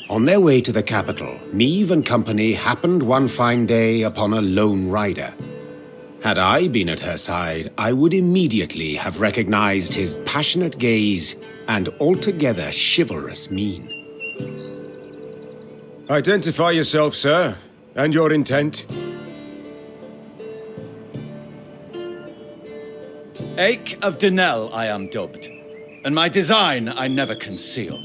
On their way to the capital, Neve and company happened one fine day upon a lone rider. Had I been at her side, I would immediately have recognized his passionate gaze and altogether chivalrous mien. Identify yourself, sir, and your intent. Ache of Denel I am dubbed, and my design I never conceal.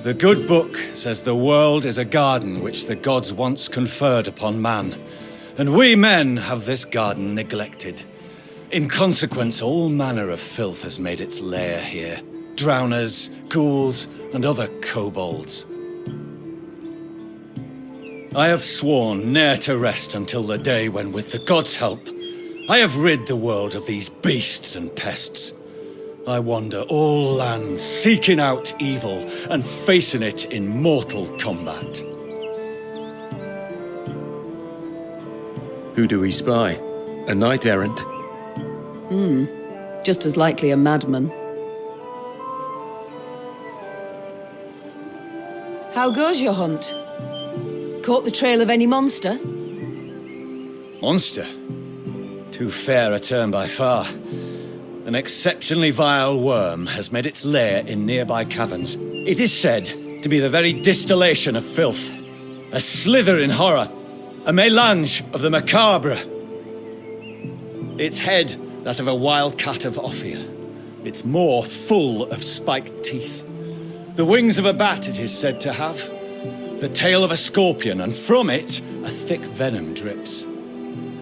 The good book says the world is a garden which the gods once conferred upon man, and we men have this garden neglected. In consequence, all manner of filth has made its lair here. Drowners, ghouls, and other kobolds. I have sworn ne'er to rest until the day when, with the gods' help, I have rid the world of these beasts and pests. I wander all lands, seeking out evil and facing it in mortal combat. Who do we spy? A knight-errant? Just as likely a madman. How goes your hunt? Caught the trail of any monster? Monster? Too fair a term by far. An exceptionally vile worm has made its lair in nearby caverns. It is said to be the very distillation of filth. A slither in horror. A mélange of the macabre. Its head, that of a wild cat of Ophir. Its maw full of spiked teeth. The wings of a bat it is said to have. The tail of a scorpion, and from it a thick venom drips.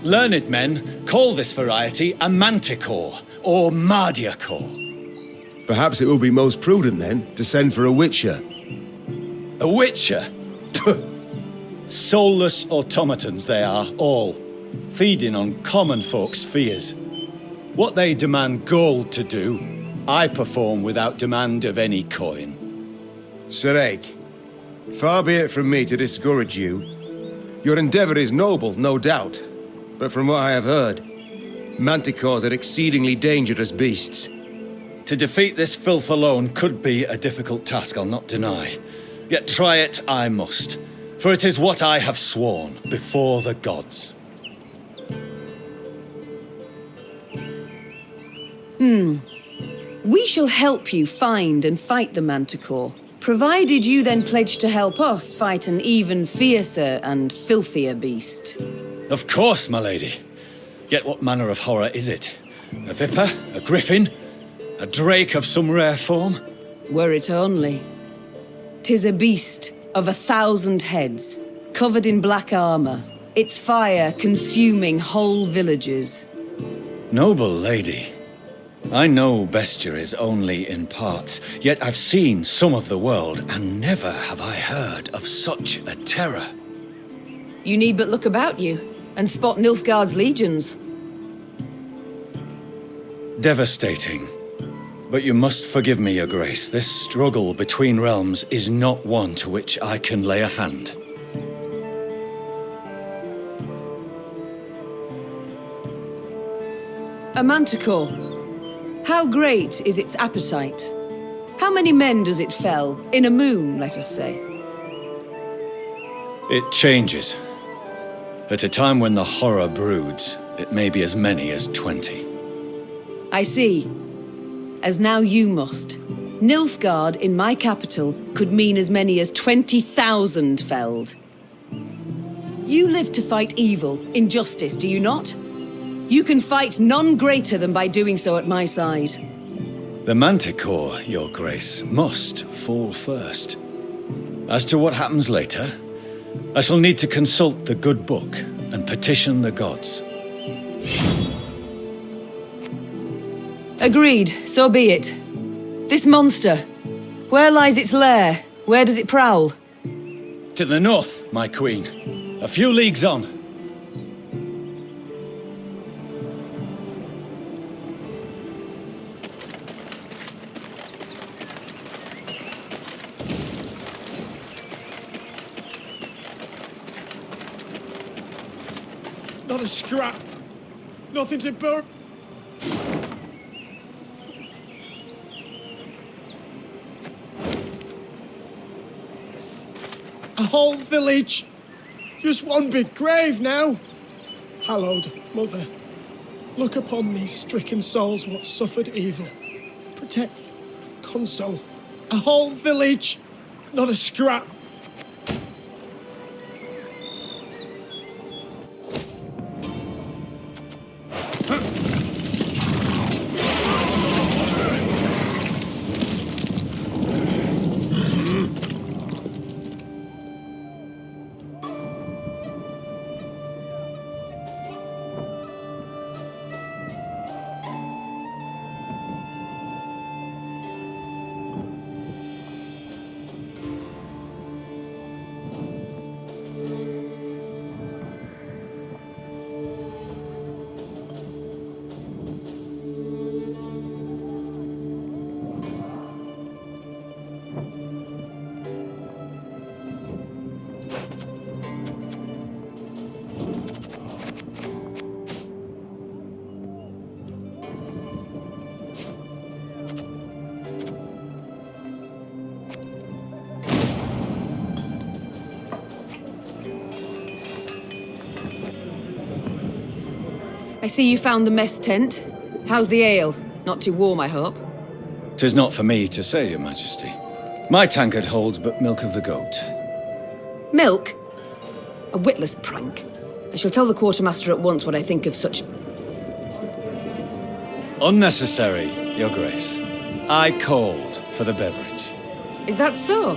Learned men call this variety a manticore, or mardiacore. Perhaps it will be most prudent, then, to send for a witcher. A witcher? Soulless automatons they are, all, feeding on common folks' fears. What they demand gold to do, I perform without demand of any coin. Sir Ake, far be it from me to discourage you. Your endeavor is noble, no doubt, but from what I have heard, manticores are exceedingly dangerous beasts. To defeat this filth alone could be a difficult task, I'll not deny. Yet try it I must, for it is what I have sworn before the gods. We shall help you find and fight the manticore, provided you then pledge to help us fight an even fiercer and filthier beast. Of course, my lady. Yet what manner of horror is it? A viper? A griffin? A drake of some rare form? Were it only. 'Tis a beast of 1,000 heads, covered in black armor, its fire consuming whole villages. Noble lady. I know bestiaries only in parts, yet I've seen some of the world, and never have I heard of such a terror. You need but look about you, and spot Nilfgaard's legions. Devastating. But you must forgive me, your grace. This struggle between realms is not one to which I can lay a hand. A manticore. How great is its appetite? How many men does it fell, in a moon, let us say? It changes. At a time when the horror broods, it may be as many as 20. I see. As now you must. Nilfgaard in my capital could mean as many as 20,000 felled. You live to fight evil, injustice, do you not? You can fight none greater than by doing so at my side. The manticore, your grace, must fall first. As to what happens later, I shall need to consult the good book and petition the gods. Agreed, so be it. This monster, where lies its lair? Where does it prowl? To the north, my queen. A few leagues on. Not a scrap. Nothing to burn. A whole village. Just one big grave now. Hallowed Mother, look upon these stricken souls what suffered evil. Protect, console. A whole village, not a scrap. I see you found the mess tent. How's the ale? Not too warm, I hope. 'Tis not for me to say, Your Majesty. My tankard holds but milk of the goat. Milk? A witless prank. I shall tell the quartermaster at once what I think of such... Unnecessary, Your Grace. I called for the beverage. Is that so?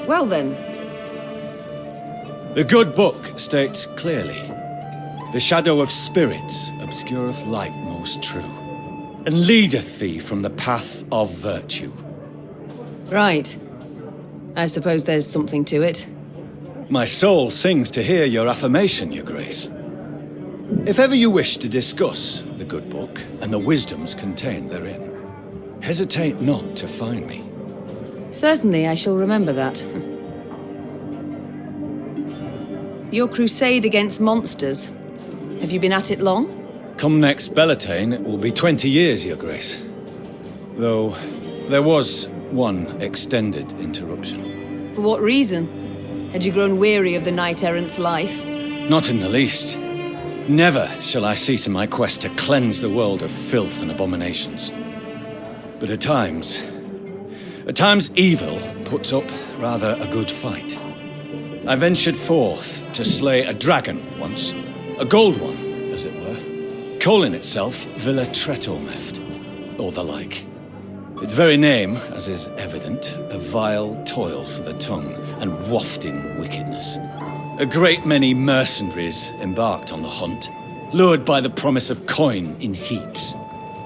Well then, The good book states clearly, the shadow of spirits obscureth light most true, and leadeth thee from the path of virtue. right. I suppose there's something to it. My soul sings to hear your affirmation, Your Grace. If ever you wish to discuss the good book and the wisdoms contained therein, hesitate not to find me. Certainly, I shall remember that. Your crusade against monsters. Have you been at it long? Come next Bellatane, it will be 20 years, Your Grace. Though, there was one extended interruption. For what reason? Had you grown weary of the knight-errant's life? Not in the least. Never shall I cease in my quest to cleanse the world of filth and abominations. But at times evil puts up rather a good fight. I ventured forth to slay a dragon once, a gold one, as it were, calling itself Villa Tretormeft, or the like. Its very name, as is evident, a vile toil for the tongue and wafting wickedness. A great many mercenaries embarked on the hunt, lured by the promise of coin in heaps.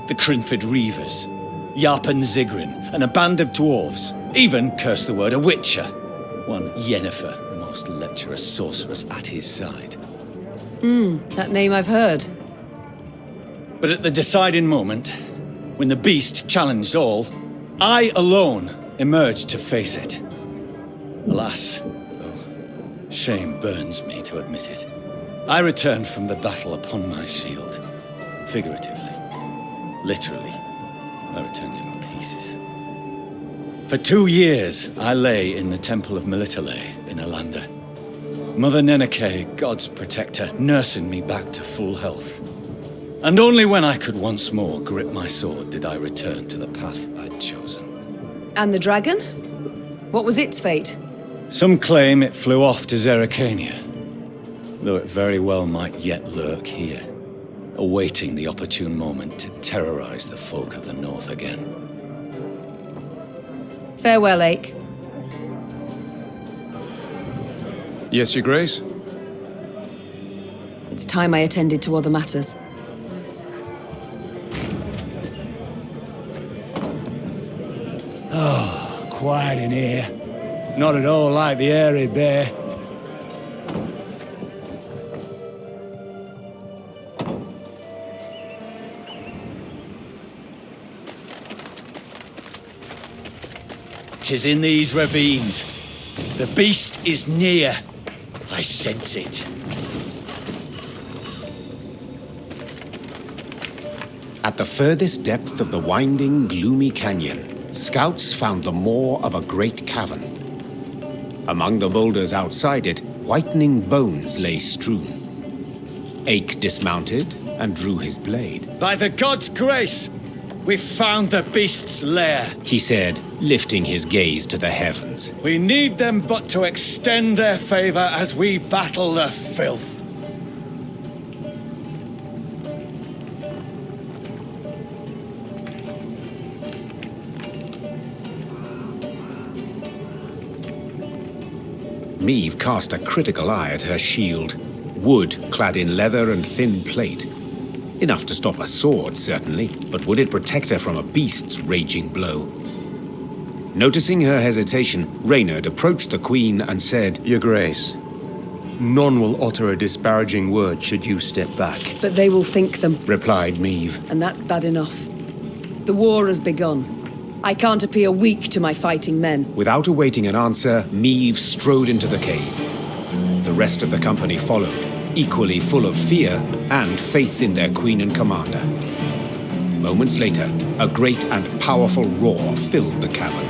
The Crinfid Reavers, Yarpen Zigrin, and a band of dwarves, even, curse the word, a witcher. One Yennefer, the most lecherous sorceress at his side. That name I've heard. But at the deciding moment, when the beast challenged all, I alone emerged to face it. Alas, though shame burns me to admit it, I returned from the battle upon my shield. Figuratively. Literally, I returned in pieces. For 2 years, I lay in the Temple of Melitele in Alanda. Mother Neneke, God's protector, nursing me back to full health. And only when I could once more grip my sword did I return to the path I'd chosen. And the dragon? What was its fate? Some claim it flew off to Zerrikania, though it very well might yet lurk here, awaiting the opportune moment to terrorize the folk of the north again. Farewell, Ake. Yes, Your Grace? It's time I attended to other matters. Quiet in here. Not at all like the Airy Bear. "'Tis in these ravines. The beast is near. I sense it." At the furthest depth of the winding, gloomy canyon, scouts found the maw of a great cavern. Among the boulders outside it, whitening bones lay strewn. Ake dismounted and drew his blade. By the gods' grace, we've found the beast's lair. He said, lifting his gaze to the heavens. We need them but to extend their favor as we battle the filth. Meave cast a critical eye at her shield. Wood clad in leather and thin plate. Enough to stop a sword, certainly, but would it protect her from a beast's raging blow? Noticing her hesitation, Reynard approached the Queen and said, Your Grace, none will utter a disparaging word should you step back. But they will think them, replied Meave. and that's bad enough. The war has begun. I can't appear weak to my fighting men. Without awaiting an answer, Meave strode into the cave. The rest of the company followed, equally full of fear and faith in their queen and commander. Moments later, a great and powerful roar filled the cavern.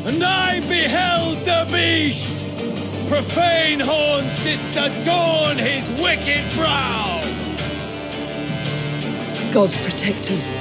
And I beheld the beast! Profane horns didst adorn his wicked brow! God's protectors.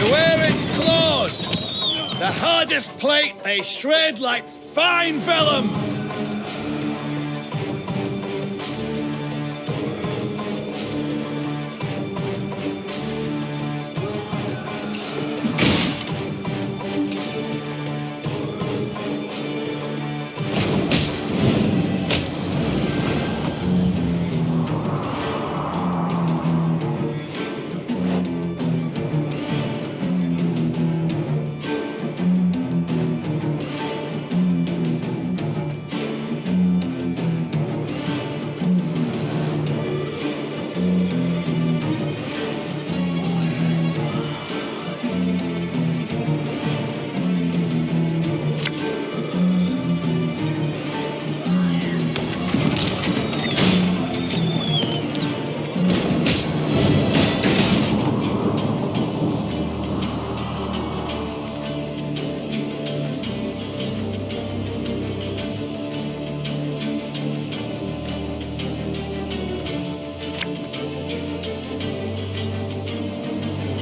Beware its claws! The hardest plate they shred like fine vellum!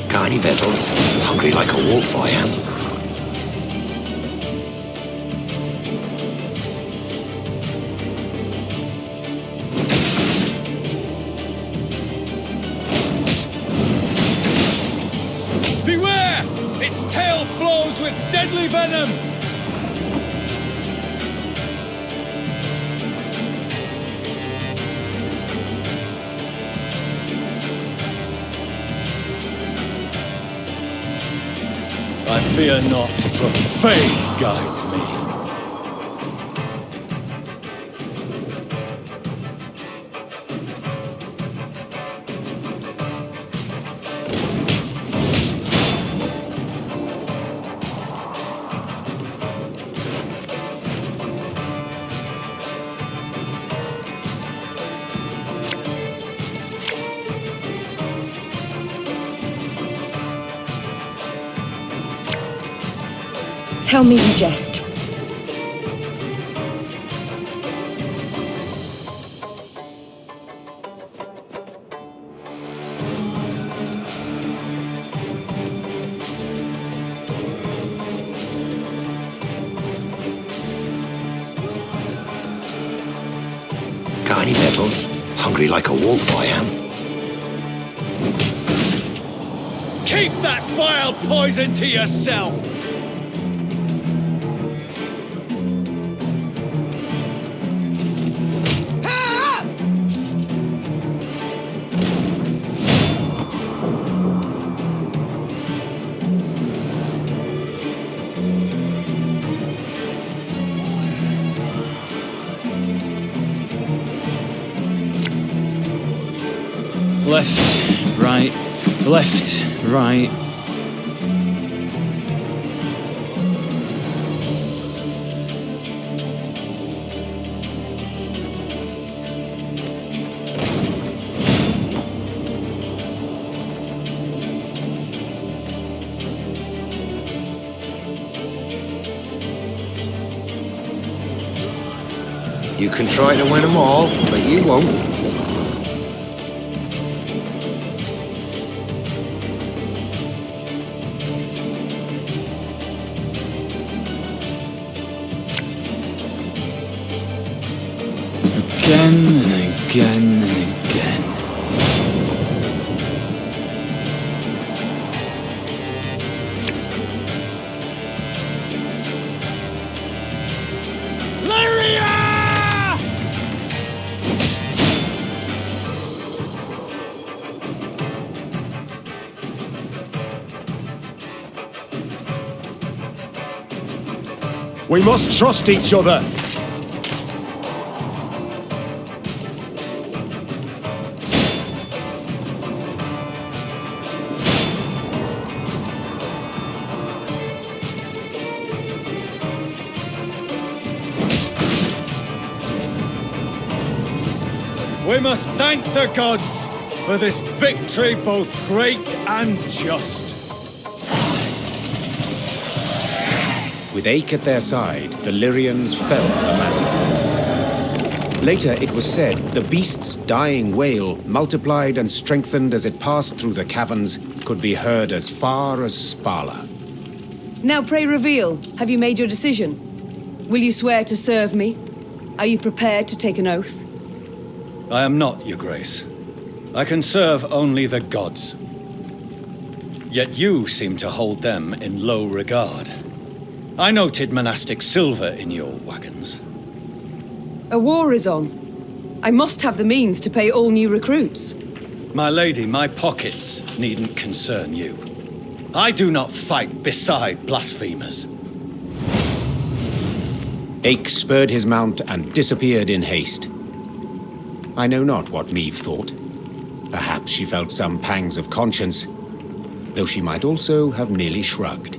Got any victuals? Hungry like a wolf, I am. Beware! Its tail flows with deadly venom! I fear not, for fate guides me. tell me you jest. Got any metals? Hungry like a wolf, I am. Keep that vile poison to yourself! Left, right, left, right. You can try to win them all, but you won't. Again and again and again. We must trust each other. We must thank the gods for this victory both great and just. With Ache at their side, the Lyrians fell the Manticore. Later, it was said, the beast's dying wail, multiplied and strengthened as it passed through the caverns, could be heard as far as Spala. Now pray reveal, have you made your decision? Will you swear to serve me? Are you prepared to take an oath? I am not, Your Grace. I can serve only the gods. Yet you seem to hold them in low regard. I noted monastic silver in your wagons. A war is on. I must have the means to pay all new recruits. My lady, my pockets needn't concern you. I do not fight beside blasphemers. Ache spurred his mount and disappeared in haste. I know not what Meve thought. Perhaps she felt some pangs of conscience, though she might also have merely shrugged.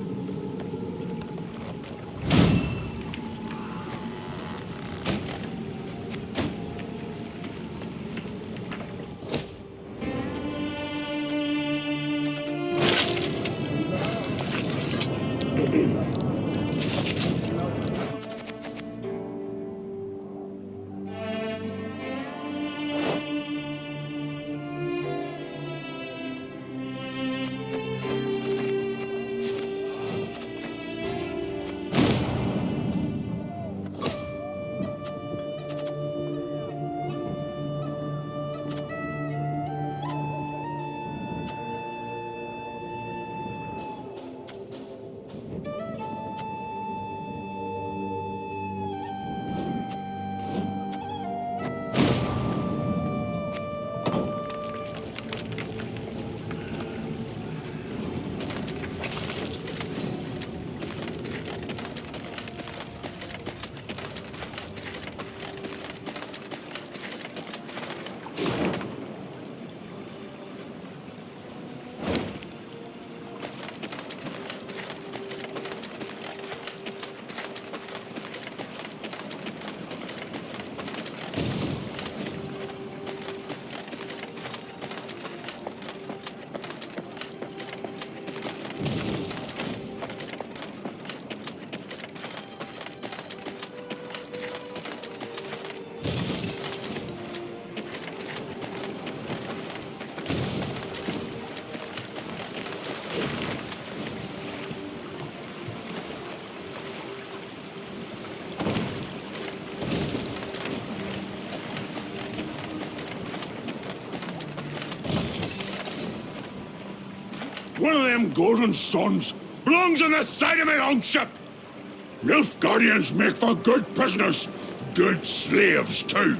them golden stones belongs on the side of my own ship. Nilfgaardians make for good prisoners, good slaves too.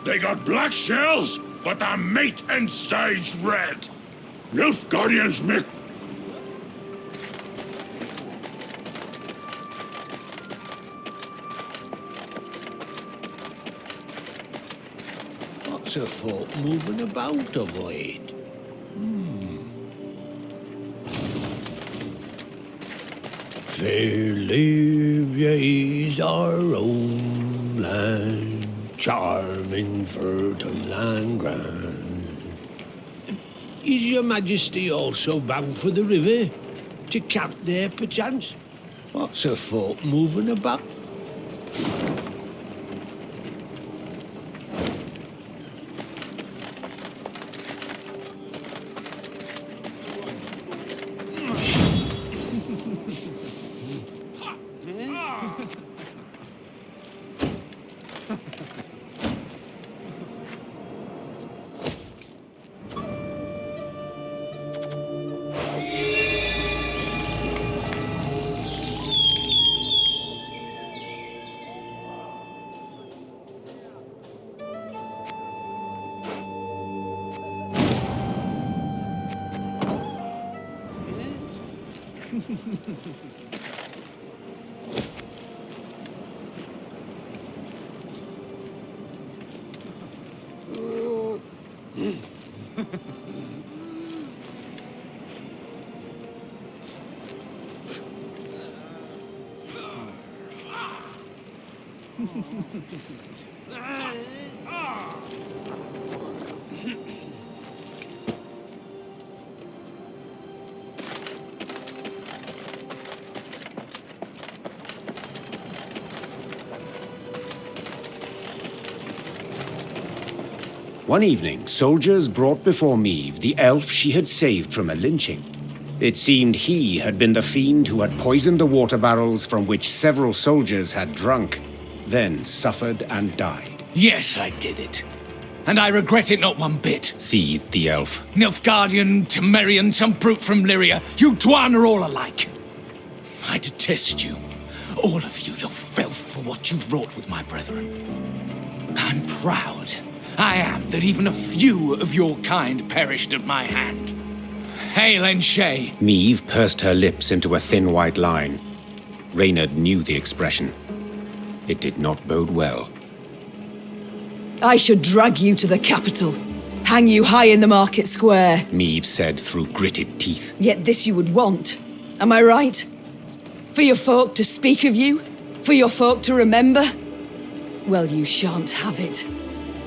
They got black shells, but the meat inside's red. Nilfgaardians make... Lots of folk moving about of late. Fair live ye's our own land, charming, fertile and grand. Is your majesty also bound for the river? To camp there, perchance? Lots of folk moving about. One evening, soldiers brought before Meve the elf she had saved from a lynching. It seemed he had been the fiend who had poisoned the water barrels from which several soldiers had drunk, then suffered and died. Yes, I did it. And I regret it not one bit. Seethed the elf. Nilfgaardian, Temerian, some brute from Lyria, you Dwan are all alike. I detest you. All of you, your filth for what you wrought with my brethren. I'm proud. I am that even a few of your kind perished at my hand. Hail and Shay. Meve pursed her lips into a thin white line. Reynard knew the expression. It did not bode well. I should drag you to the capital, hang you high in the market square. Meve said through gritted teeth. Yet this you would want, am I right? For your folk to speak of you? For your folk to remember? Well, you shan't have it.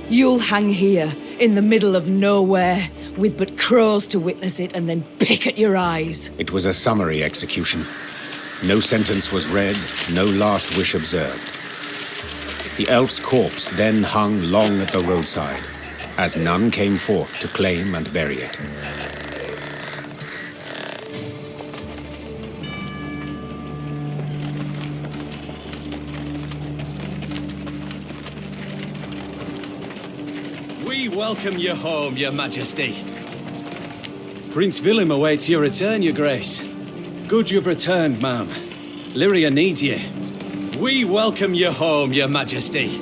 You'll hang here, in the middle of nowhere, with but crows to witness it and then pick at your eyes. It was a summary execution. No sentence was read, no last wish observed. The elf's corpse then hung long at the roadside, as none came forth to claim and bury it. We welcome you home, your majesty. Prince Willem awaits your return, your grace. Good you've returned, ma'am. Lyria needs you. We welcome you home, your majesty.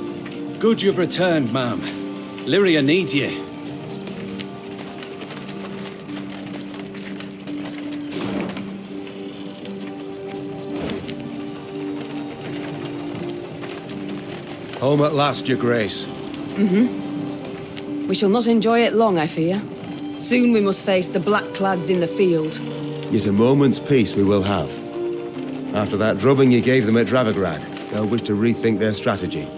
Good you've returned, ma'am. Lyria needs you. Home at last, your grace. We shall not enjoy it long, I fear. Soon we must face the black-clads in the field. Yet a moment's peace we will have. After that drubbing you gave them at Dravograd, they'll wish to rethink their strategy.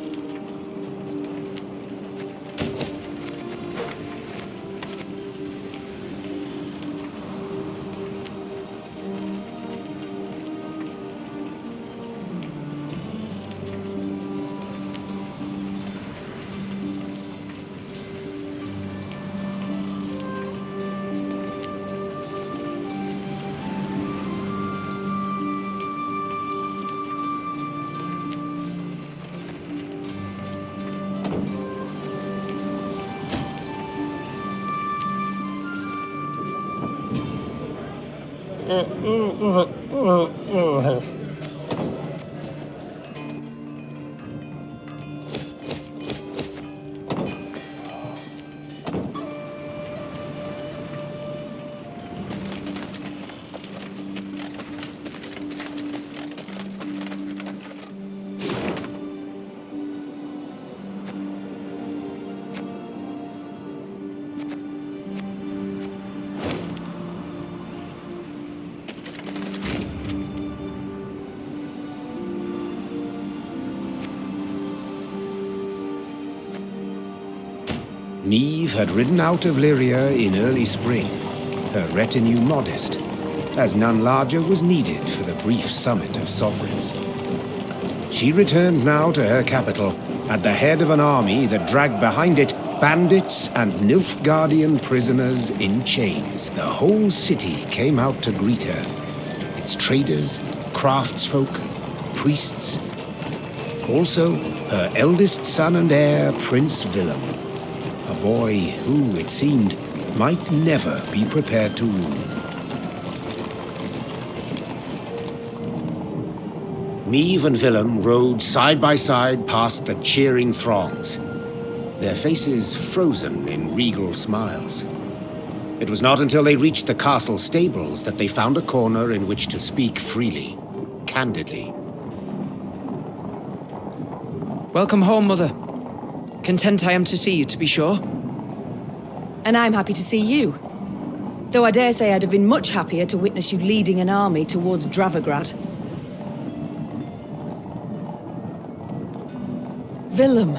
Neve had ridden out of Lyria in early spring, her retinue modest, as none larger was needed for the brief summit of sovereigns. She returned now to her capital, at the head of an army that dragged behind it bandits and Nilfgaardian prisoners in chains. The whole city came out to greet her, its traders, craftsfolk, priests. Also, her eldest son and heir, Prince Willem. A boy who, it seemed, might never be prepared to rule. Neve and Willem rode side by side past the cheering throngs, their faces frozen in regal smiles. It was not until they reached the castle stables that they found a corner in which to speak freely, candidly. Welcome home, Mother. Content I am to see you, to be sure. And I'm happy to see you. Though I dare say I'd have been much happier to witness you leading an army towards Dravigrad. Willem,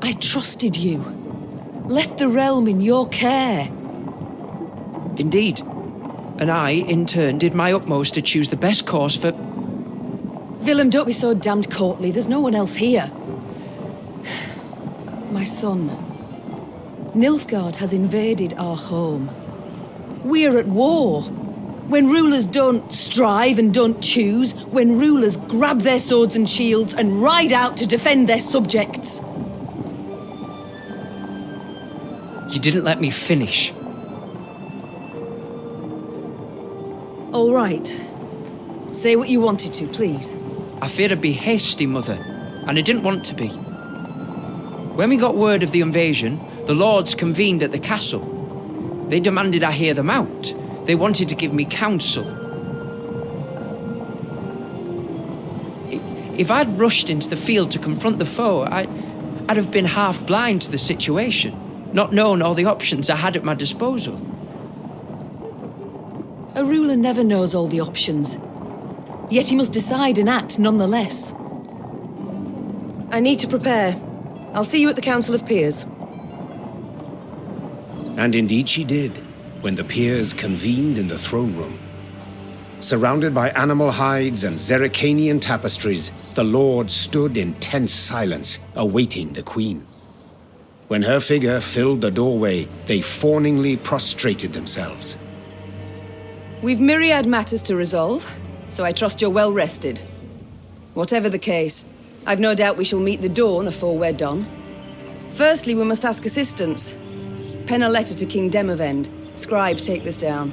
I trusted you. Left the realm in your care. Indeed. And I, in turn, did my utmost to choose the best course for... Willem, don't be so damned courtly. There's no one else here. My son, Nilfgaard has invaded our home. We're at war. When rulers don't strive and don't choose, when rulers grab their swords and shields and ride out to defend their subjects. You didn't let me finish. All right. Say what you wanted to, please. I feared I'd be hasty, Mother, and I didn't want to be. When we got word of the invasion, the lords convened at the castle. They demanded I hear them out. They wanted to give me counsel. If I'd rushed into the field to confront the foe, I'd have been half blind to the situation, not known all the options I had at my disposal. A ruler never knows all the options. Yet he must decide and act nonetheless. I need to prepare. I'll see you at the Council of Peers. And indeed she did, when the peers convened in the throne room. Surrounded by animal hides and Zerrikanian tapestries, the lords stood in tense silence, awaiting the queen. When her figure filled the doorway, they fawningly prostrated themselves. We've myriad matters to resolve, so I trust you're well rested. Whatever the case, I've no doubt we shall meet the dawn afore we're done. Firstly, we must ask assistance. Pen a letter to King Demavend. Scribe, take this down.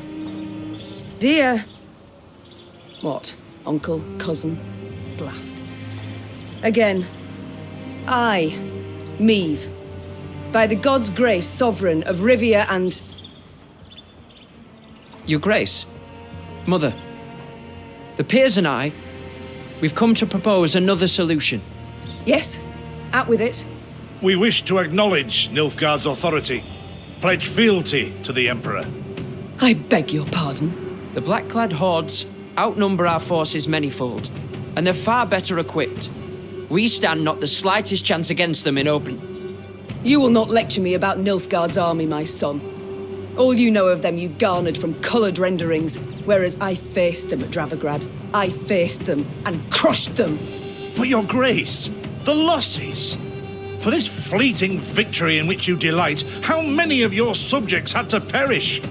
Dear... What? Uncle? Cousin? Blast. Again. I, Meve, by the god's grace, sovereign of Rivia and... Your Grace, Mother, the peers and I, we've come to propose another solution. Yes, out with it. We wish to acknowledge Nilfgaard's authority, pledge fealty to the Emperor. I beg your pardon. The black-clad hordes outnumber our forces manyfold, and they're far better equipped. We stand not the slightest chance against them in open. You will not lecture me about Nilfgaard's army, my son. All you know of them you garnered from coloured renderings, whereas I faced them at Dravigrad. I faced them and crushed them. But your Grace, the losses. For this fleeting victory in which you delight, how many of your subjects had to perish?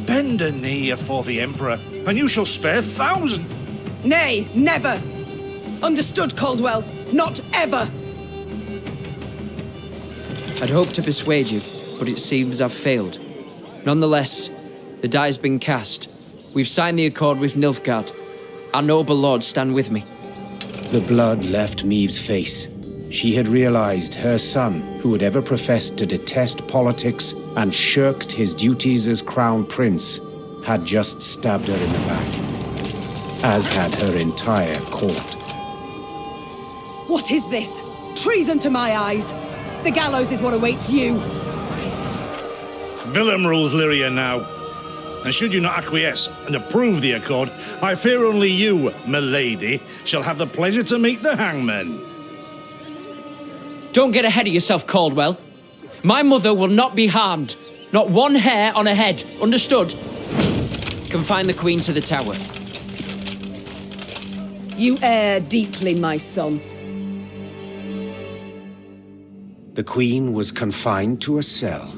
Bend a knee afore the Emperor, and you shall spare thousands. Nay, never! Understood, Caldwell? Not ever! I'd hoped to persuade you, but it seems I've failed. Nonetheless, the die's been cast. We've signed the accord with Nilfgaard. Our noble lords stand with me. The blood left Maeve's face. She had realized her son, who had ever professed to detest politics and shirked his duties as crown prince, had just stabbed her in the back, as had her entire court. What is this? Treason to my eyes! The gallows is what awaits you! Willem rules Lyria now. And should you not acquiesce and approve the accord, I fear only you, milady, shall have the pleasure to meet the hangman. Don't get ahead of yourself, Caldwell. My mother will not be harmed. Not one hair on her head. Understood? Confine the Queen to the tower. You err deeply, my son. The Queen was confined to a cell.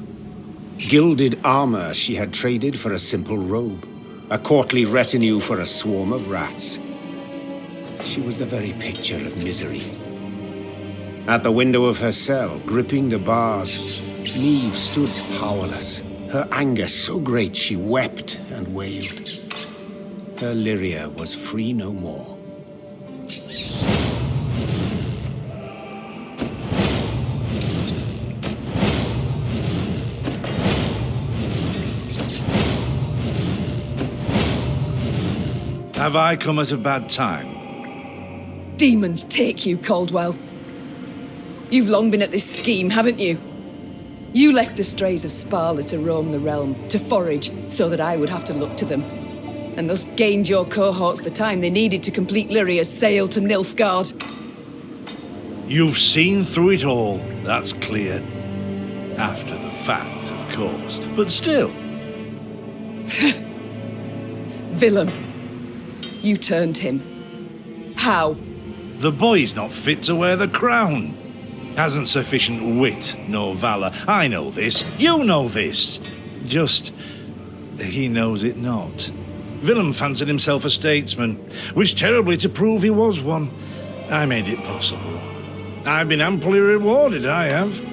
Gilded armor she had traded for a simple robe. A courtly retinue for a swarm of rats. She was the very picture of misery. At the window of her cell, gripping the bars, Maeve stood powerless. Her anger so great she wept and wailed. Her Lyria was free no more. Have I come at a bad time? Demons take you, Caldwell. You've long been at this scheme, haven't you? You left the strays of Sparla to roam the realm, to forage, so that I would have to look to them. And thus gained your cohorts the time they needed to complete Lyria's sail to Nilfgaard. You've seen through it all, that's clear. After the fact, of course, but still. Willem, you turned him. How? The boy's not fit to wear the crown. Hasn't sufficient wit nor valor. I know this. You know this. Just, he knows it not. Willem fancied himself a statesman. Wished terribly to prove he was one. I made it possible. I've been amply rewarded, I have.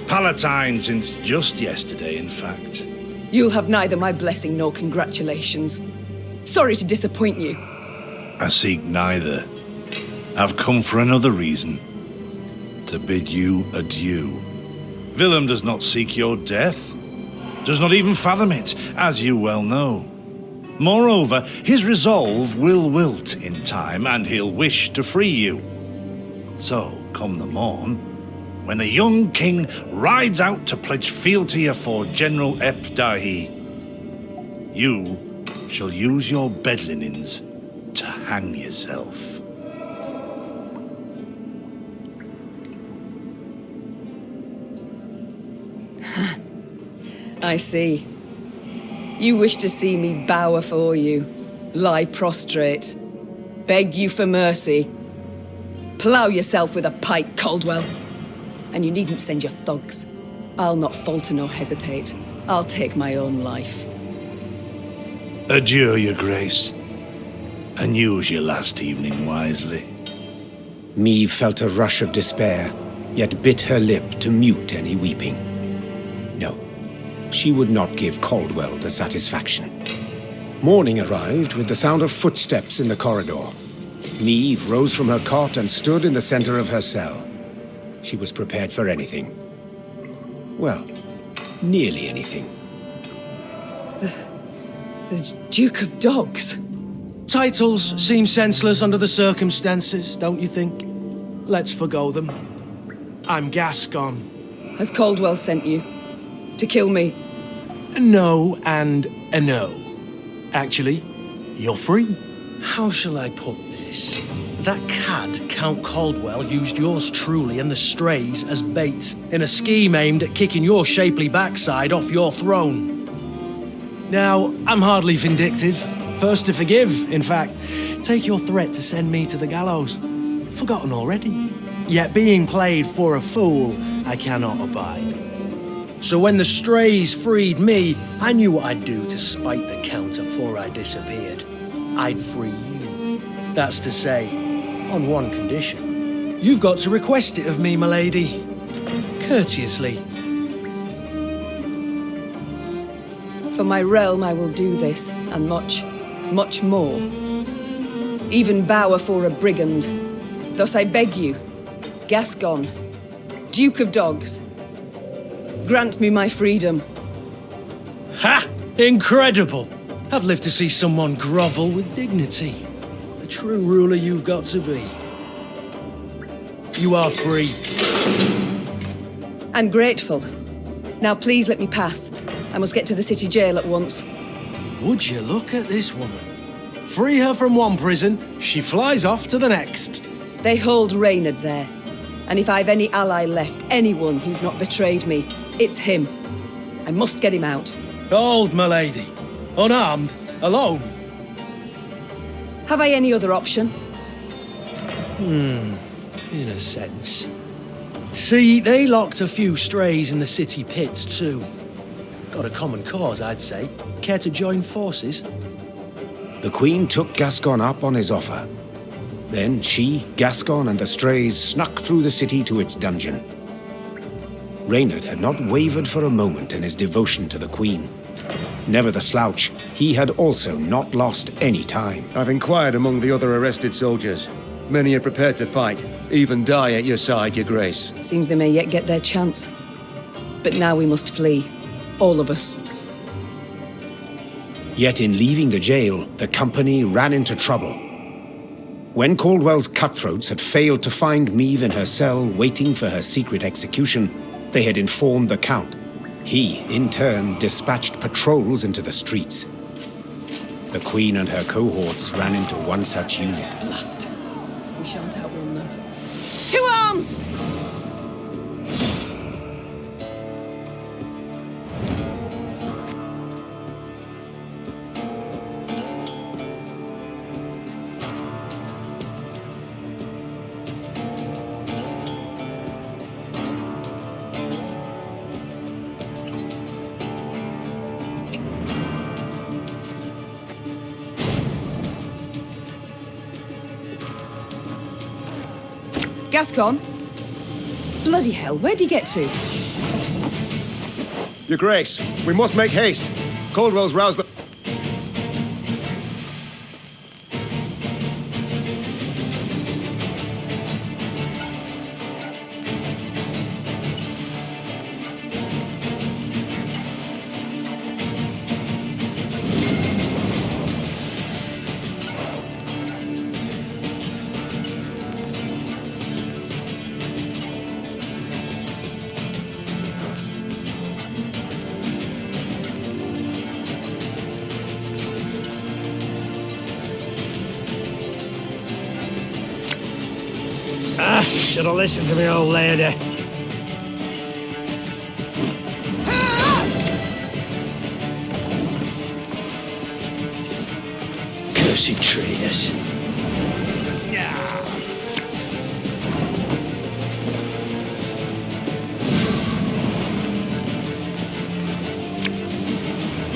Palatine since just yesterday, in fact. You'll have neither my blessing nor congratulations. Sorry to disappoint you. I seek neither. I've come for another reason. To bid you adieu. Willem does not seek your death. Does not even fathom it, as you well know. Moreover, his resolve will wilt in time, and he'll wish to free you. So, come the morn, when the young king rides out to pledge fealty afore General Ep Dahi, you shall use your bed linens to hang yourself. I see. You wish to see me bow afore you, lie prostrate, beg you for mercy. Plough yourself with a pike, Caldwell. And you needn't send your thugs. I'll not falter nor hesitate. I'll take my own life. Adieu, your grace, and use your last evening wisely. Maeve felt a rush of despair, yet bit her lip to mute any weeping. No, she would not give Caldwell the satisfaction. Morning arrived with the sound of footsteps in the corridor. Maeve rose from her cot and stood in the center of her cell. She was prepared for anything. Well, nearly anything. The Duke of Dogs. Titles seem senseless under the circumstances, don't you think? Let's forgo them. I'm Gascon. Has Caldwell sent you? To kill me? No and a no. Actually, you're free. How shall I put this? That cad, Count Caldwell, used yours truly and the strays as bait in a scheme aimed at kicking your shapely backside off your throne. Now, I'm hardly vindictive. First to forgive, in fact. Take your threat to send me to the gallows. Forgotten already. Yet being played for a fool, I cannot abide. So when the strays freed me, I knew what I'd do to spite the Count afore I disappeared. I'd free you. That's to say, on one condition. You've got to request it of me, my lady. Courteously. For my realm I will do this, and much. much more. Even bow afore a brigand. Thus I beg you, Gascon, Duke of Dogs, grant me my freedom. Ha! Incredible! I've lived to see someone grovel with dignity. The true ruler you've got to be. You are free. And grateful. Now please let me pass. I must get to the city jail at once. Would you look at this woman? Free her from one prison, she flies off to the next. They hold Reynard there. And if I've any ally left, anyone who's not betrayed me, it's him. I must get him out. Hold, my lady. Unarmed, alone. Have I any other option? In a sense. See, they locked a few strays in the city pits too. Got a common cause, I'd say. Care to join forces? The Queen took Gascon up on his offer. Then she, Gascon, and the strays snuck through the city to its dungeon. Reynard had not wavered for a moment in his devotion to the Queen. Never the slouch, he had also not lost any time. I've inquired among the other arrested soldiers. Many are prepared to fight, even die at your side, Your Grace. Seems they may yet get their chance. But now we must flee. All of us. Yet in leaving the jail, the company ran into trouble. When Caldwell's cutthroats had failed to find Meave in her cell waiting for her secret execution, they had informed the Count. He, in turn, dispatched patrols into the streets. The Queen and her cohorts ran into one such unit. Blast. We shan't outrun them. To arms! Gascon? Bloody hell, where'd he get to? Your Grace, we must make haste. Caldwell's roused the... Should have listened to me, old lady. Cursed traitors.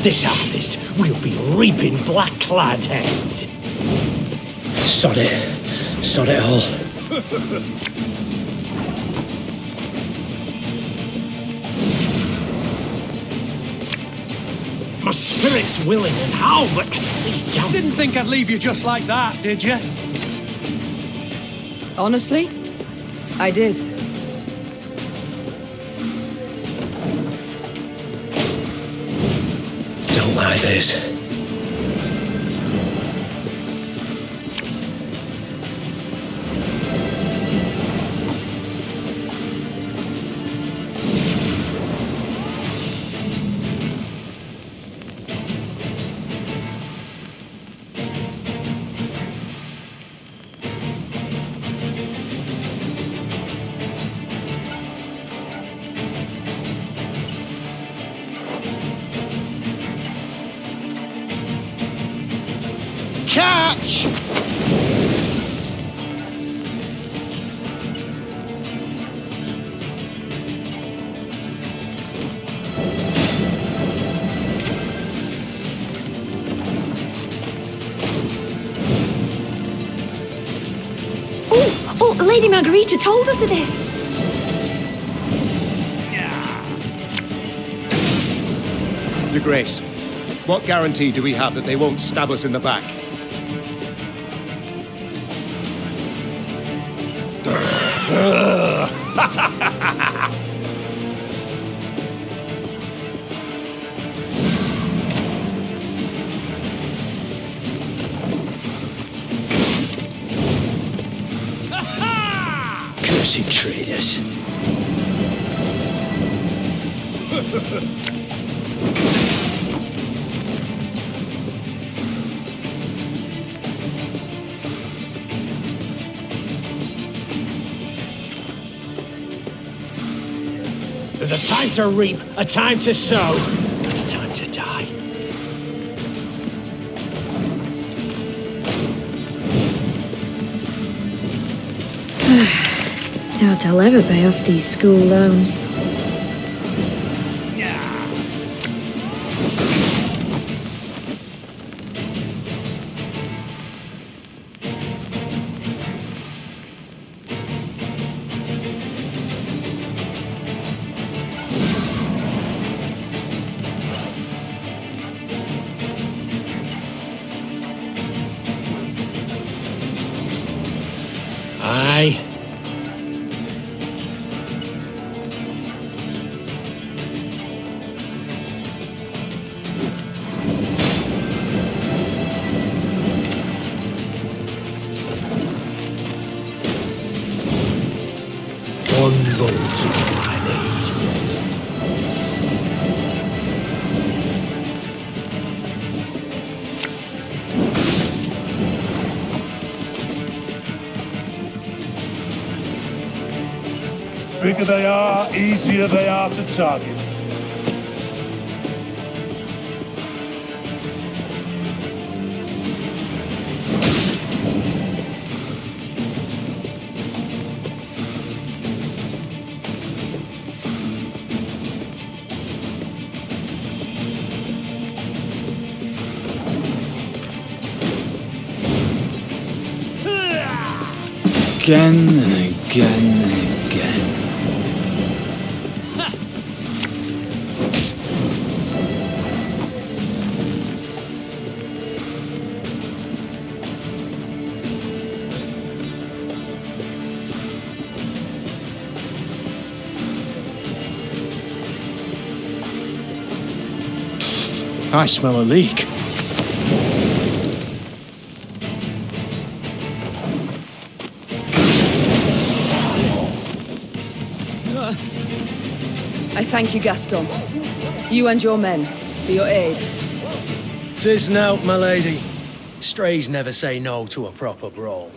This harvest, we'll be reaping black-clad heads. Sod it all. My spirit's willing and how, but these damn... Didn't think I'd leave you just like that, did you? Honestly, I did. Don't like this. Catch! Oh, Lady Margarita told us of this. Your Grace, What guarantee do we have that they won't stab us in the back? Cursed traitors. There's a time to reap, a time to sow, and a time to die. Doubt I'll ever pay off these school loans. Aye. One vote I need. Bigger they are, easier they are to target. Again and again and again. I smell a leak. I thank you, Gascon. You and your men, for your aid. 'Tis nought, my lady. Strays never say no to a proper brawl.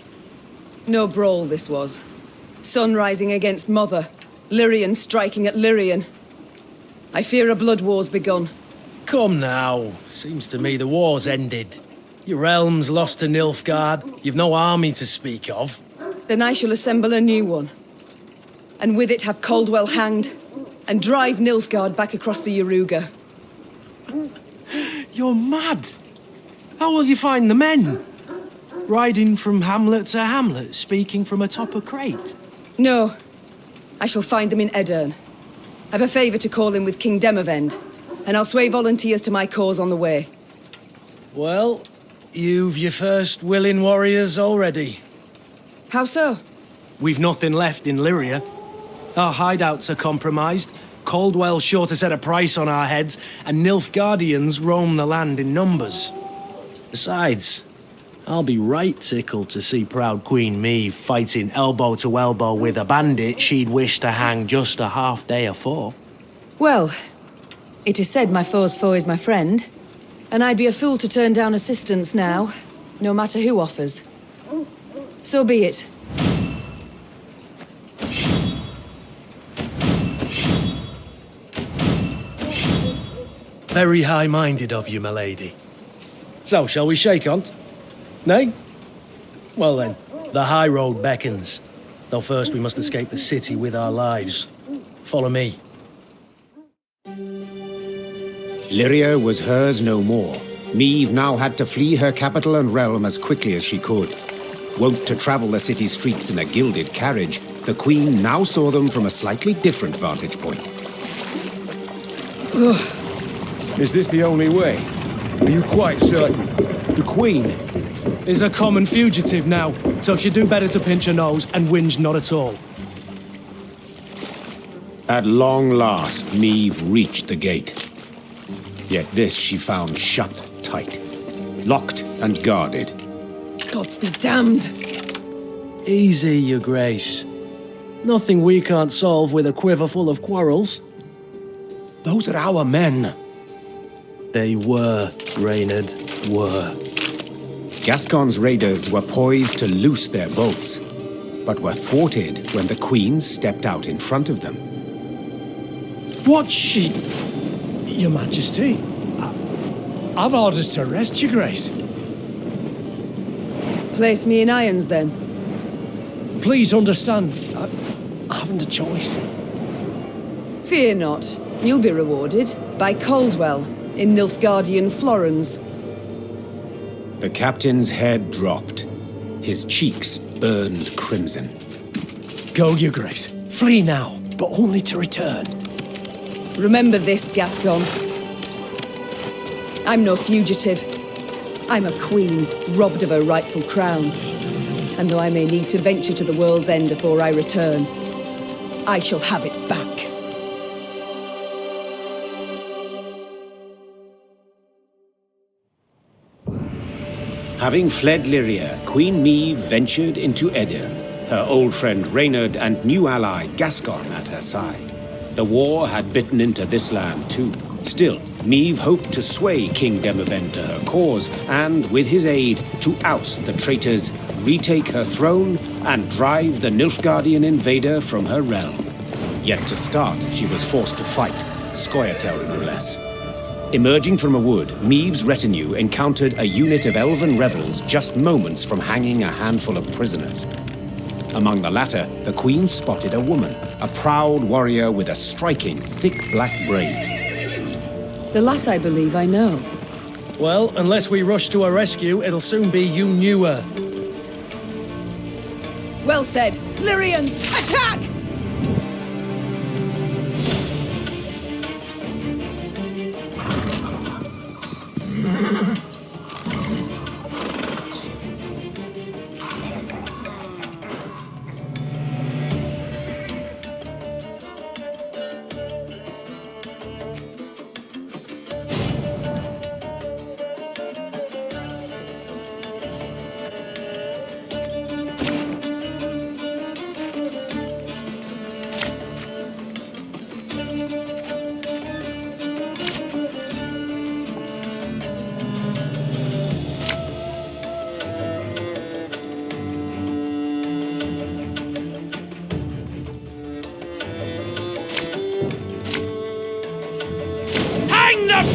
No brawl this was. Sun rising against Mother. Lyrian striking at Lyrian. I fear a blood war's begun. Come now. Seems to me the war's ended. Your realm's lost to Nilfgaard. You've no army to speak of. Then I shall assemble a new one. And with it have Caldwell hanged, and drive Nilfgaard back across the Yaruga. You're mad. How will you find the men? Riding from hamlet to hamlet, speaking from atop a crate? No. I shall find them in Edern. I've a favour to call in with King Demavend, and I'll sway volunteers to my cause on the way. Well, you've your first willing warriors already. How so? We've nothing left in Lyria. Our hideouts are compromised, Caldwell's sure to set a price on our heads, and Nilfgaardians roam the land in numbers. Besides, I'll be right tickled to see proud Queen Meve fighting elbow to elbow with a bandit she'd wish to hang just a half day afore. Well, it is said my foe's foe is my friend, and I'd be a fool to turn down assistance now, no matter who offers. So be it. Very high-minded of you, my lady. So, shall we shake on't? Nay? Well then, the high road beckons. Though first we must escape the city with our lives. Follow me. Lyria was hers no more. Meve now had to flee her capital and realm as quickly as she could. Wont to travel the city streets in a gilded carriage, the Queen now saw them from a slightly different vantage point. Is this the only way? Are you quite certain? The Queen is a common fugitive now, so she'd do better to pinch her nose and whinge not at all. At long last, Niamh reached the gate. Yet this she found shut tight, locked and guarded. Gods be damned. Easy, your grace. Nothing we can't solve with a quiver full of quarrels. Those are our men. They were, Reynard, were. Gascon's raiders were poised to loose their bolts, but were thwarted when the Queen stepped out in front of them. What's she... Your Majesty? I've orders to arrest your grace. Place me in irons, then. Please understand, I haven't a choice. Fear not. You'll be rewarded by Caldwell in Nilfgaardian Florence. The captain's head dropped. His cheeks burned crimson. Go, your grace. Flee now, but only to return. Remember this, Gascon. I'm no fugitive. I'm a queen, robbed of her rightful crown. And though I may need to venture to the world's end before I return, I shall have it back. Having fled Lyria, Queen Niamh ventured into Edir, her old friend Reynard and new ally Gascon at her side. The war had bitten into this land too. Still, Niamh hoped to sway King Demavend to her cause, and, with his aid, to oust the traitors, retake her throne, and drive the Nilfgaardian invader from her realm. Yet to start, she was forced to fight, Scoia'tael no less. Emerging from a wood, Niamh's retinue encountered a unit of elven rebels just moments from hanging a handful of prisoners. Among the latter, the Queen spotted a woman, a proud warrior with a striking, thick black braid. The lass I believe I know. Well, unless we rush to her rescue, it'll soon be you knew her. Well said. Lyrians, attack!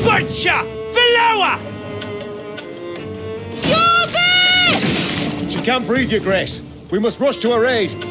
Butcher! Valoa! She can't breathe, your grace. We must rush to her aid.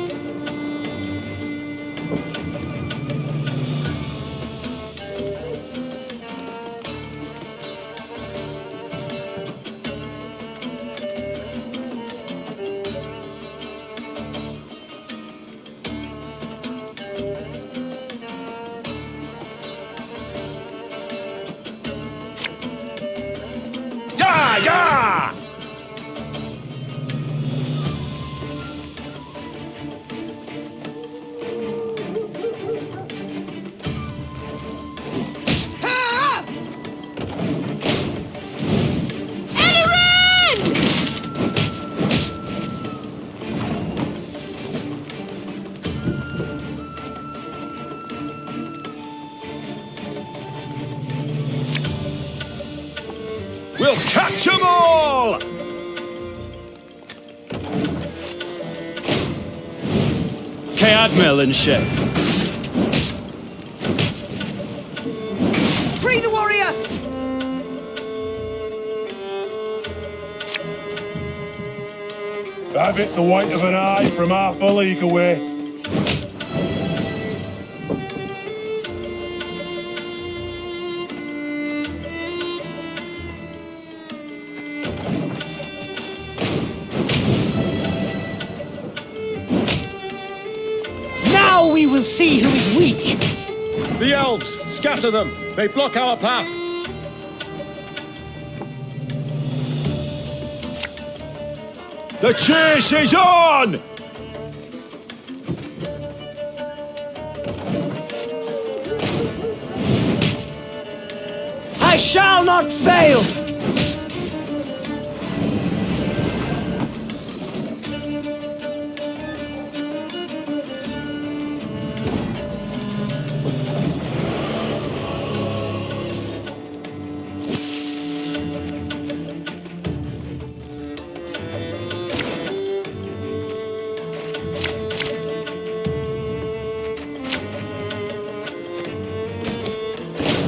We'll catch 'em all! Admiral and ship. Free the warrior! Have it the white of an eye from half a league away. Now we will see who is weak! The elves! Scatter them! They block our path! The chase is on! I shall not fail!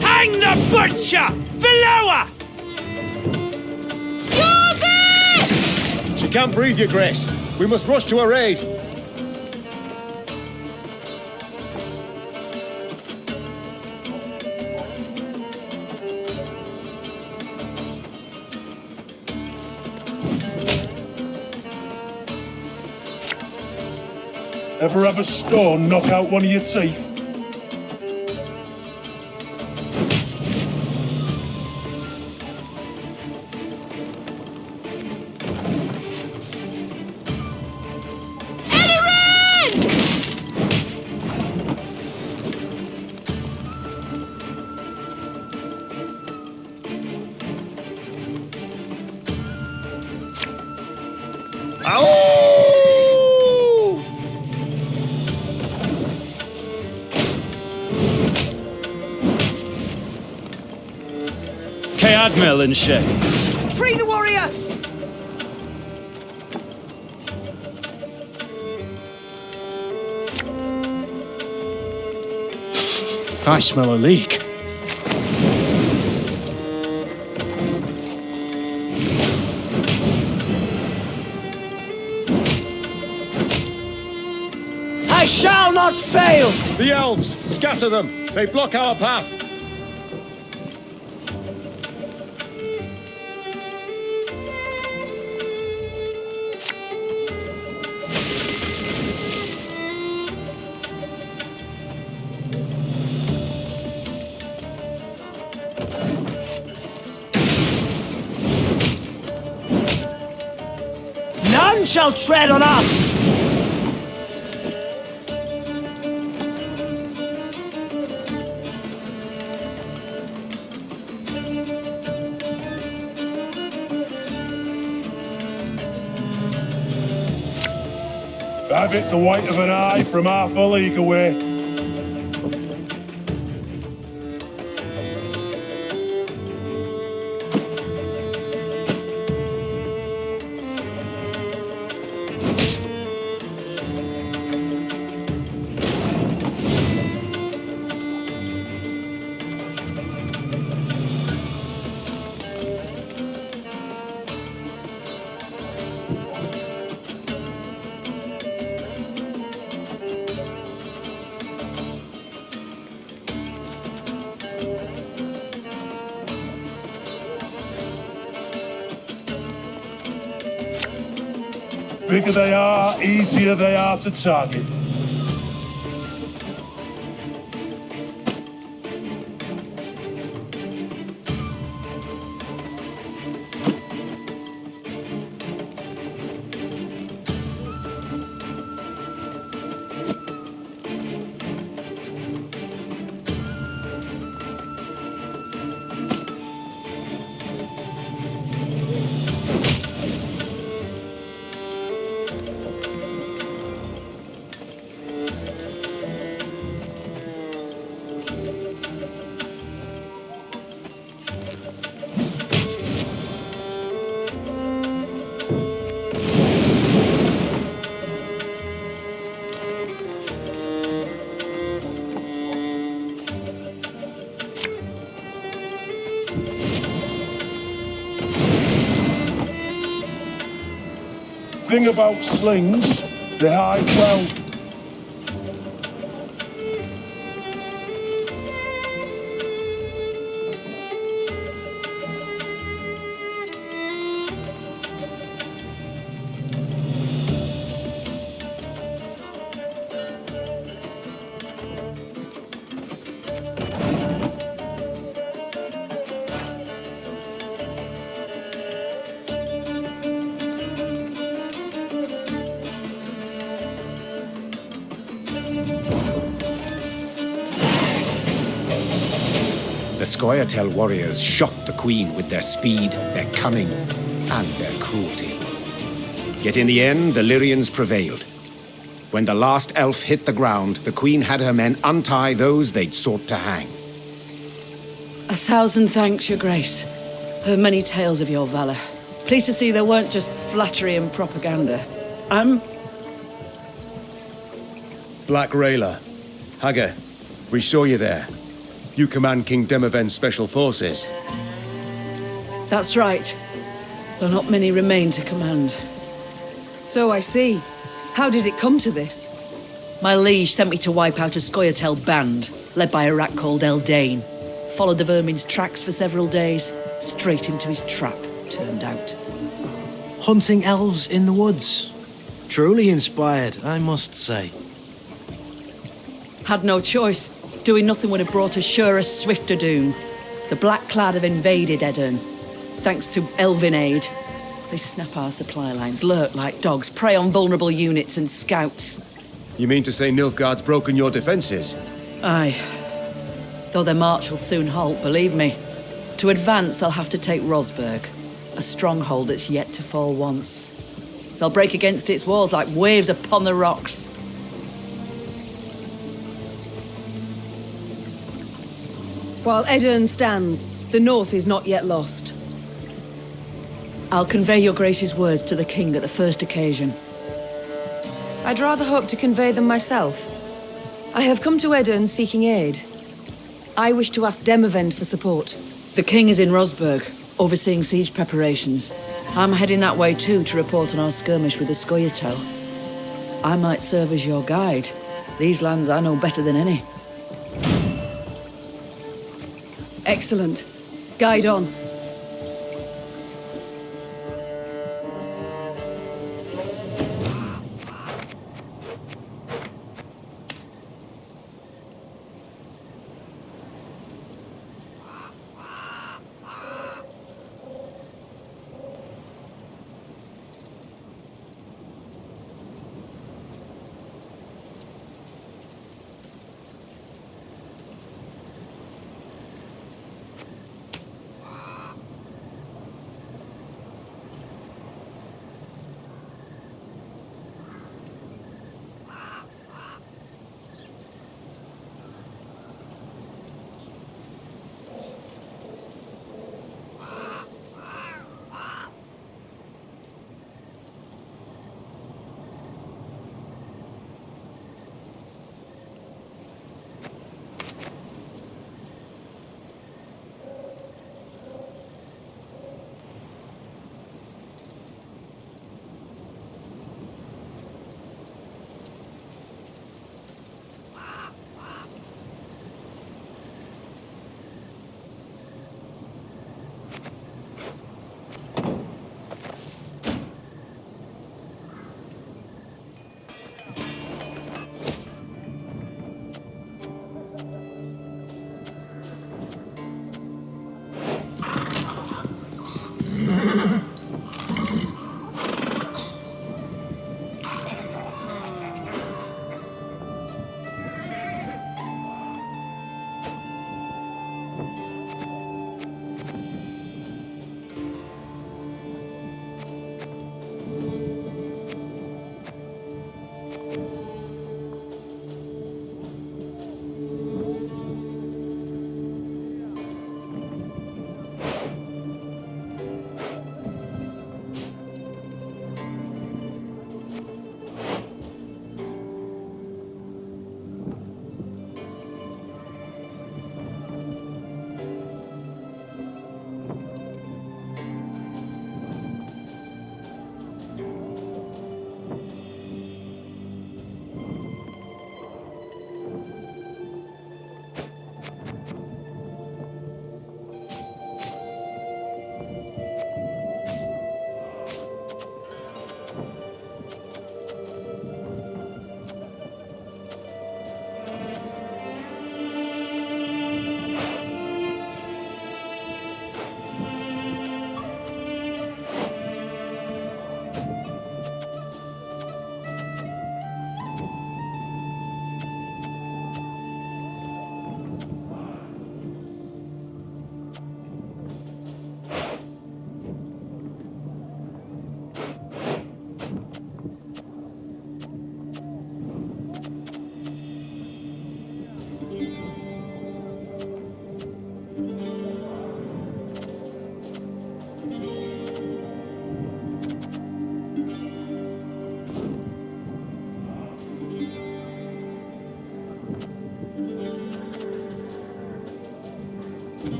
Hang the butcher! Valoa! She can't breathe, Your Grace. We must rush to her aid. Ever have a stone knock out one of your teeth? Admiral and Shay. Free the warrior! I smell a leak. I shall not fail! The elves! Scatter them! They block our path! None shall tread on us! Have it the white of an eye from half a league away. Bigger they are, easier they are to target. Thing about slings, they hide well. The Scoia'tael warriors shocked the Queen with their speed, their cunning, and their cruelty. Yet in the end, the Lyrians prevailed. When the last elf hit the ground, the Queen had her men untie those they'd sought to hang. 1,000 thanks, Your Grace. Heard many tales of your valor. Pleased to see there weren't just flattery and propaganda. Black Rayla. Hagar, we saw you there. You command King Demoven's special forces. That's right. Though not many remain to command. So I see. How did it come to this? My liege sent me to wipe out a Scoia'tael band, led by a rat called Eldane. Followed the vermin's tracks for several days, straight into his trap, turned out. Hunting elves in the woods. Truly inspired, I must say. Had no choice. Doing nothing would have brought us surer, swifter doom. The Black Clad have invaded Edirn, thanks to Elven aid. They snap our supply lines, lurk like dogs, prey on vulnerable units and scouts. You mean to say Nilfgaard's broken your defences? Aye. Though their march will soon halt, believe me. To advance, they'll have to take Rosberg, a stronghold that's yet to fall once. They'll break against its walls like waves upon the rocks. While Edirn stands, the north is not yet lost. I'll convey your Grace's words to the King at the first occasion. I'd rather hope to convey them myself. I have come to Edirn seeking aid. I wish to ask Demavend for support. The King is in Rosberg, overseeing siege preparations. I'm heading that way too to report on our skirmish with the Scoia'tael. I might serve as your guide. These lands I know better than any. Excellent. Guide on.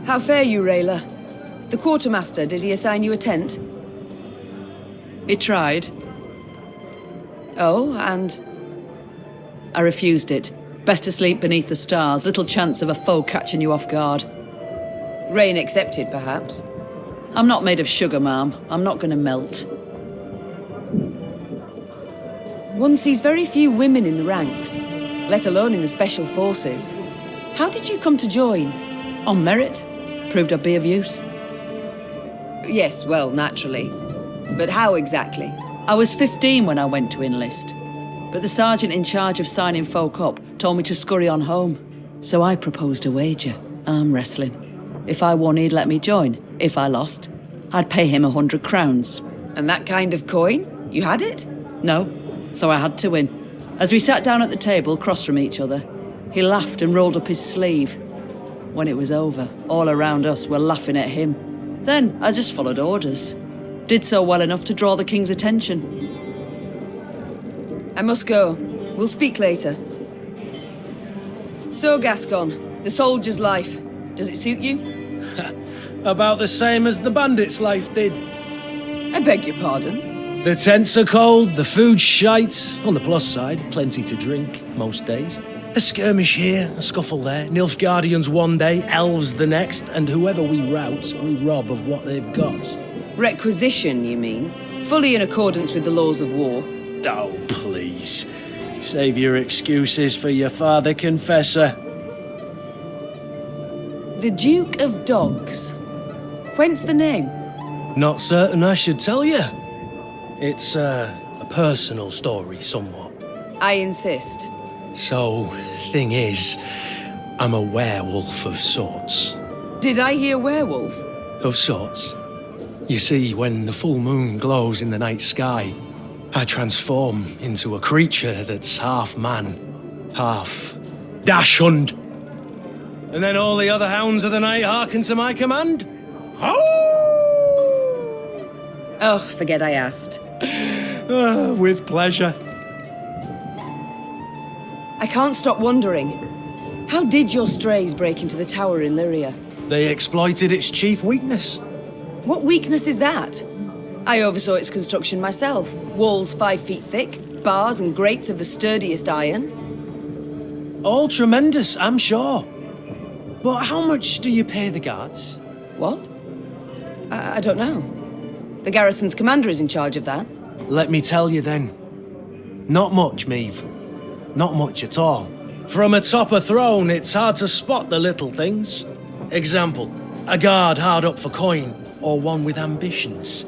How fare you, Rayla? The quartermaster, did he assign you a tent? He tried. Oh, and? I refused it. Best to sleep beneath the stars, little chance of a foe catching you off guard. Rain accepted, perhaps? I'm not made of sugar, ma'am. I'm not gonna melt. One sees very few women in the ranks, let alone in the special forces. How did you come to join? On merit. Proved I'd be of use. Yes, well, naturally. But how exactly? I was 15 when I went to enlist. But the sergeant in charge of signing folk up told me to scurry on home. So I proposed a wager, arm wrestling. If I won, he'd let me join. If I lost, I'd pay him 100 crowns. And that kind of coin? You had it? No, so I had to win. As we sat down at the table, across from each other, he laughed and rolled up his sleeve. When it was over, all around us were laughing at him. Then I just followed orders. Did so well enough to draw the king's attention. I must go. We'll speak later. So, Gascon, the soldier's life. Does it suit you? About the same as the bandit's life did. I beg your pardon? The tents are cold, the food's shite. On the plus side, plenty to drink, most days. A skirmish here, a scuffle there, Nilfgaardians one day, elves the next, and whoever we rout, we rob of what they've got. Requisition, you mean? Fully in accordance with the laws of war. Oh, please. Save your excuses for your father confessor. The Duke of Dogs. Whence the name? Not certain I should tell you. It's a personal story, somewhat. I insist. So, thing is, I'm a werewolf of sorts. Did I hear werewolf? Of sorts. You see, when the full moon glows in the night sky, I transform into a creature that's half man, half dachshund. And then all the other hounds of the night hearken to my command. Oh, forget I asked. With pleasure. I can't stop wondering. How did your strays break into the tower in Lyria? They exploited its chief weakness. What weakness is that? I oversaw its construction myself. Walls 5 feet thick, bars and grates of the sturdiest iron. All tremendous, I'm sure. But how much do you pay the guards? What? I don't know. The garrison's commander is in charge of that. Let me tell you then. Not much, Maeve. Not much at all. From atop a throne, it's hard to spot the little things. Example, a guard hard up for coin, or one with ambitions.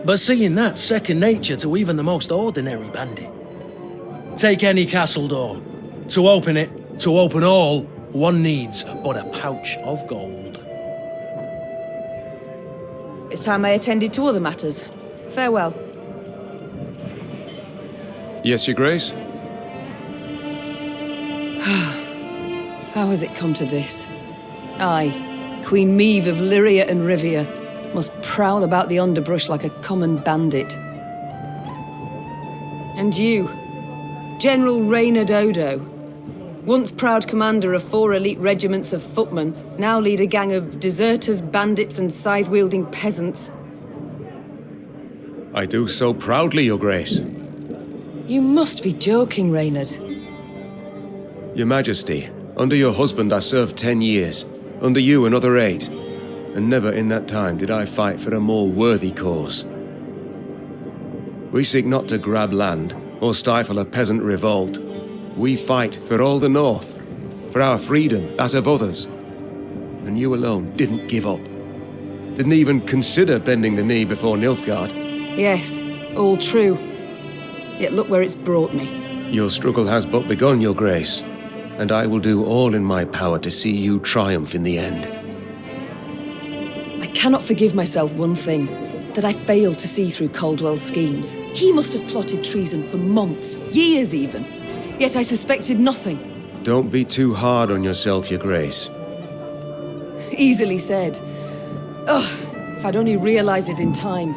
But seeing that's second nature to even the most ordinary bandit. Take any castle door. To open it, to open all, one needs but a pouch of gold. It's time I attended to other matters. Farewell. Yes, Your Grace? How has it come to this? I, Queen Maeve of Lyria and Rivia, must prowl about the underbrush like a common bandit. And you, General Reynard Odo, once proud commander of 4 elite regiments of footmen, now lead a gang of deserters, bandits and scythe-wielding peasants. I do so proudly, Your Grace. You must be joking, Reynard. Your Majesty, under your husband I served 10 years, under you another 8, and never in that time did I fight for a more worthy cause. We seek not to grab land or stifle a peasant revolt. We fight for all the North, for our freedom, that of others. And you alone didn't give up. Didn't even consider bending the knee before Nilfgaard. Yes, all true. Yet look where it's brought me. Your struggle has but begun, Your Grace, and I will do all in my power to see you triumph in the end. I cannot forgive myself one thing, that I failed to see through Caldwell's schemes. He must have plotted treason for months, years even. Yet I suspected nothing. Don't be too hard on yourself, Your Grace. Easily said. Ugh, if I'd only realized it in time.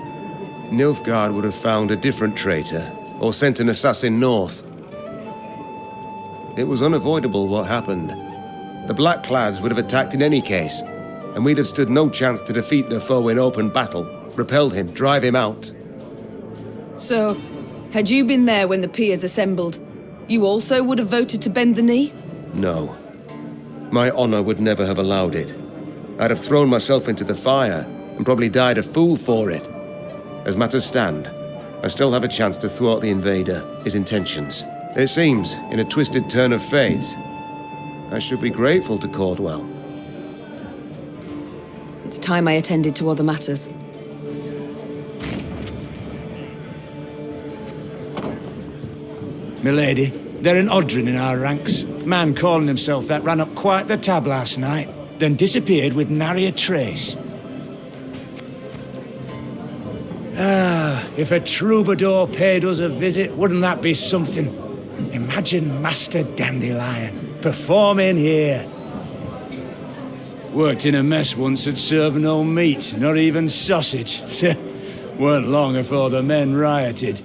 Nilfgaard would have found a different traitor, or sent an assassin north. It was unavoidable what happened. The Blackclads would have attacked in any case. and we'd have stood no chance to defeat the foe in open battle, repel him, drive him out. So, had you been there when the peers assembled, you also would have voted to bend the knee? No. My honor would never have allowed it. I'd have thrown myself into the fire, and probably died a fool for it. As matters stand, I still have a chance to thwart the invader, his intentions. It seems, in a twisted turn of fate, I should be grateful to Caldwell. It's time I attended to other matters. Milady, they're an oddrin in our ranks. Man calling himself that ran up quite the tab last night, then disappeared with nary a trace. Ah, if a troubadour paid us a visit, wouldn't that be something? Imagine Master Dandelion performing here. Worked in a mess once at serving no meat, not even sausage. Weren't long before the men rioted.